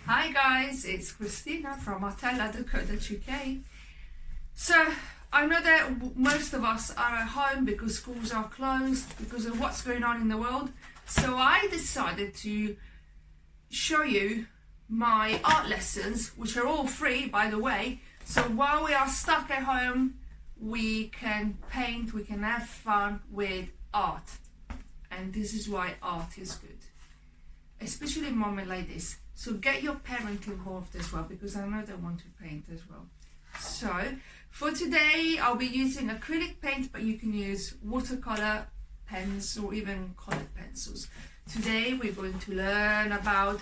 Hi guys, it's Christina from hotel.co.uk. So I know that most of us are at home because schools are closed because of what's going on in the world. So I decided to show you my art lessons, which are all free by the way. So while we are stuck at home, we can paint, we can have fun with art. And this is why art is good, especially in a moment like this. So get your parent involved as well, because I know they want to paint as well. So for today, I'll be using acrylic paint, but you can use watercolor pens or even colored pencils. Today, we're going to learn about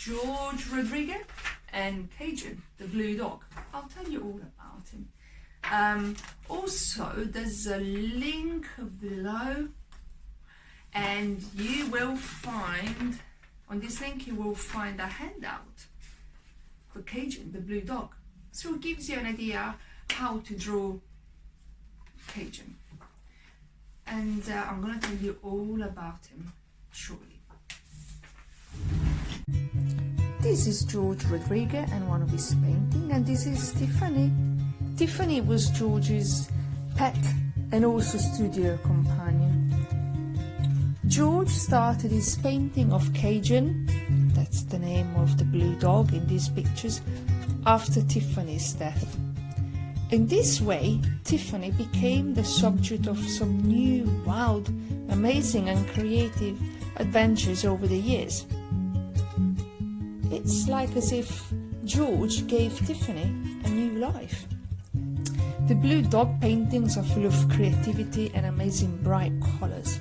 Rodrigue and Cajun, the blue dog. I'll tell you all about him. Also, there's a link below, and you will find on this link, you will find a handout for Cajun, the blue dog. So it gives you an idea how to draw Cajun. And I'm going to tell you all about him shortly. This is Rodrigue and one of his paintings, and this is Tiffany. Tiffany was George's pet and also studio companion. George started his painting of Cajun, that's the name of the blue dog in these pictures, after Tiffany's death. In this way, Tiffany became the subject of some new, wild, amazing and creative adventures over the years. It's like as if George gave Tiffany a new life. The blue dog paintings are full of creativity and amazing bright colours.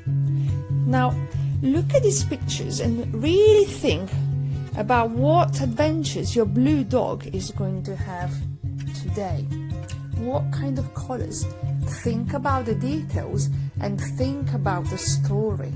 Now, look at these pictures and really think about what adventures your blue dog is going to have today. What kind of colours? Think about the details and think about the story.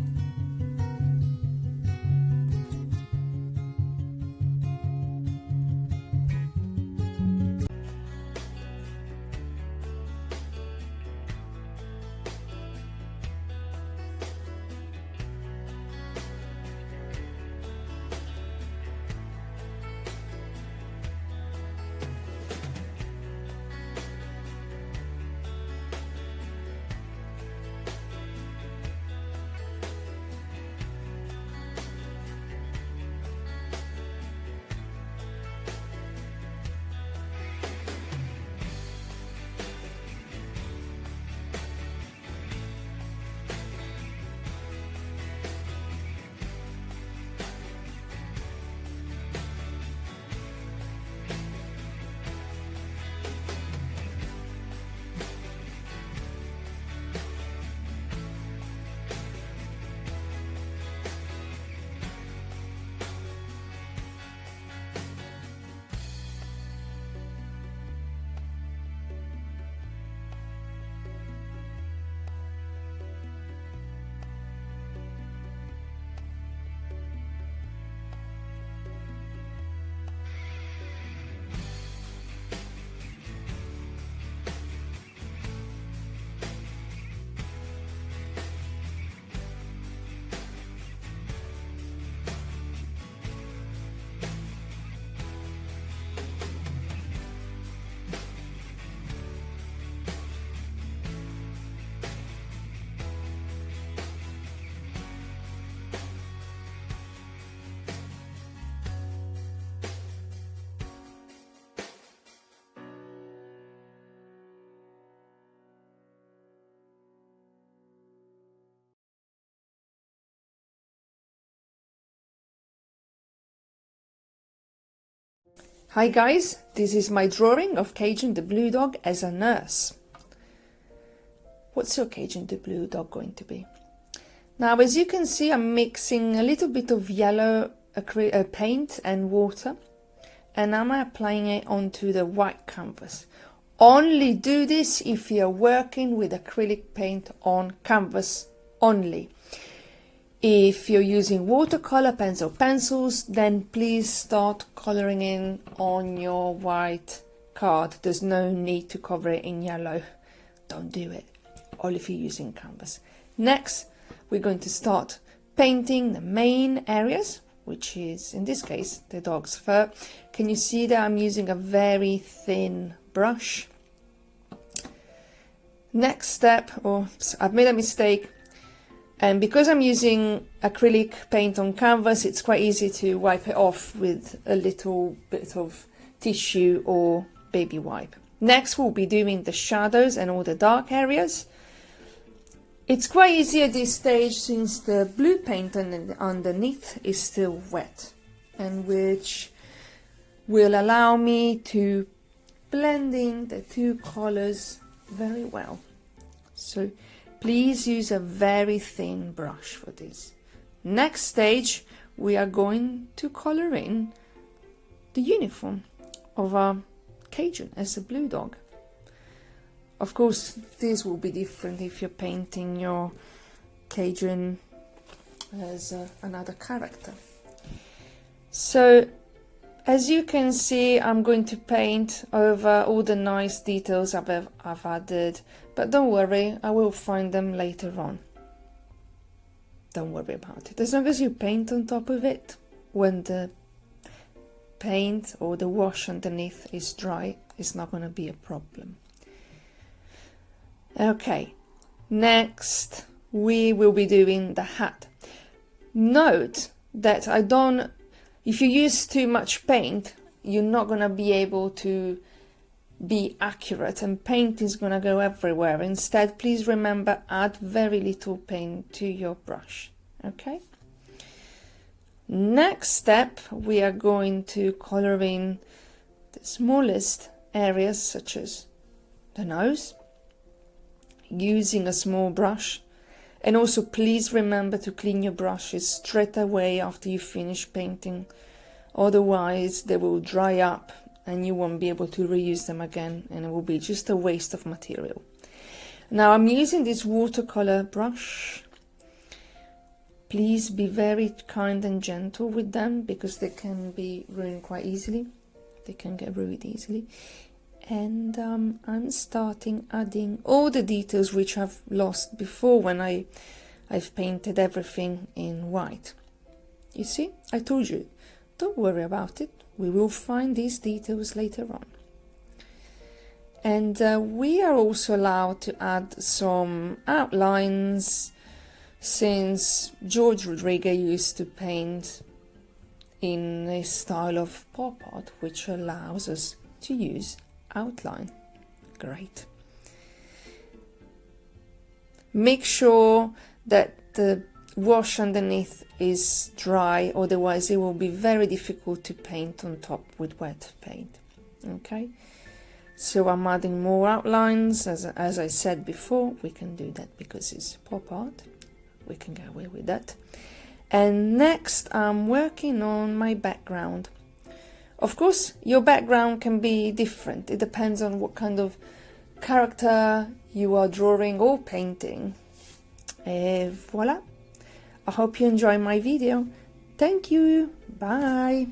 Hi guys, this is my drawing of Cajun the blue dog as a nurse. What's your Cajun the blue dog going to be? Now, as you can see, I'm mixing a little bit of yellow paint and water, and I'm applying it onto the white canvas. Only do this if you're working with acrylic paint on canvas only. If you're using watercolor pens or pencils, then please start coloring in on your white card. There's no need to cover it in yellow. Don't do it. Only if you're using canvas. Next, we're going to start painting the main areas which is in this case the dog's fur. Can you see that I'm using a very thin brush? Next step, I've made a mistake, and because I'm using acrylic paint on canvas, it's quite easy to wipe it off with a little bit of tissue or baby wipe. Next we'll be doing the shadows and all the dark areas. It's quite easy at this stage since the blue paint underneath is still wet, and which will allow me to blend in the two colors very well. So please use a very thin brush for this. Next stage, we are going to color in the uniform of our Cajun as a blue dog. Of course, this will be different if you're painting your Cajun as another character. So, as you can see, I'm going to paint over all the nice details I've added, but don't worry, I will find them later on. Don't worry about it. As long as you paint on top of it, when the paint or the wash underneath is dry, it's not going to be a problem. Okay, next we will be doing the hat. Note that if you use too much paint, you're not going to be able to be accurate and paint is going to go everywhere. Instead, please remember, add very little paint to your brush. Okay. Next step, we are going to color in the smallest areas such as the nose, using a small brush. And also please remember to clean your brushes straight away after you finish painting, otherwise they will dry up and you won't be able to reuse them again, and it will be just a waste of material. Now I'm using this watercolor brush. Please be very kind and gentle with them because they can be ruined quite easily. They can get ruined easily. And I'm starting adding all the details which I've lost before when I've painted everything in white. You see, I told you, don't worry about it. We will find these details later on. And we are also allowed to add some outlines, since George Rodrigue used to paint in a style of pop art, which allows us to use outline. Great. Make sure that the wash underneath is dry, otherwise it will be very difficult to paint on top with wet paint. Okay, so I'm adding more outlines. As I said before, we can do that because it's pop art, we can get away with that. And next I'm working on my background. Of course, your background can be different. It depends on what kind of character you are drawing or painting. Et voilà. I hope you enjoy my video. Thank you. Bye.